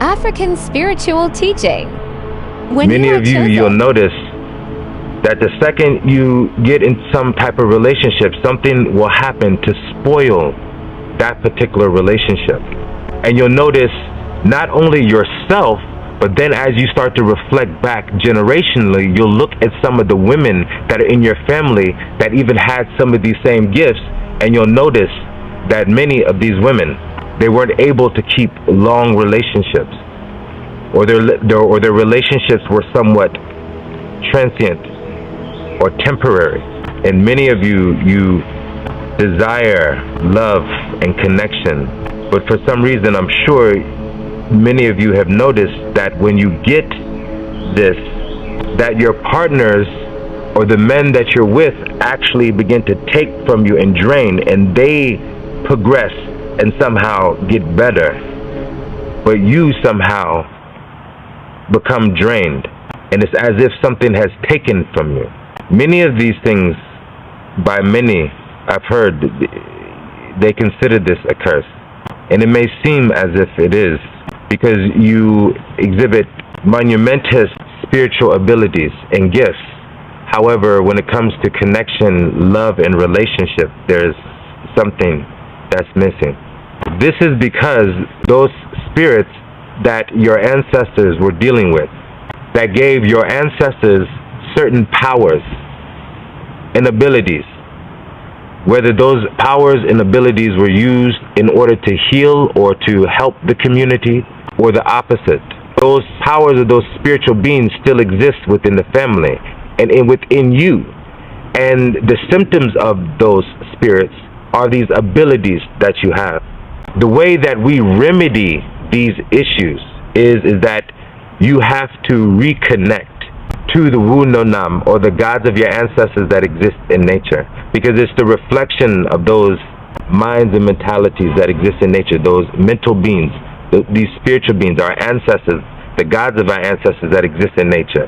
African spiritual teaching. When Many you are of you, chosen, you'll notice that the second you get in some type of relationship, something will happen to spoil that particular relationship. And you'll notice not only yourself, but then as you start to reflect back generationally, you'll look at some of the women that are in your family that even had some of these same gifts, and you'll notice that many of these women, they weren't able to keep long relationships, or their relationships were somewhat transient or temporary. And many of you, you desire love and connection, but for some reason, I'm sure many of you have noticed that when you get this, that your partners or the men that you're with actually begin to take from you and drain, and they progress and somehow get better, but you somehow become drained, and it's as if something has taken from you. Many of these things, by many I've heard, they consider this a curse, and it may seem as if it is, because you exhibit monumentous spiritual abilities and gifts. However, when it comes to connection, love, and relationship, there's something that's missing. This is because those spirits that your ancestors were dealing with, that gave your ancestors certain powers and abilities, whether those powers and abilities were used in order to heal or to help the community, or the opposite. Those powers of those spiritual beings still exist within the family and within you. And the symptoms of those spirits are these abilities that you have. The way that we remedy these issues is that you have to reconnect to the Wu No Nam, or the gods of your ancestors that exist in nature, because it's the reflection of those minds and mentalities that exist in nature, those mental beings, these spiritual beings, our ancestors, the gods of our ancestors that exist in nature.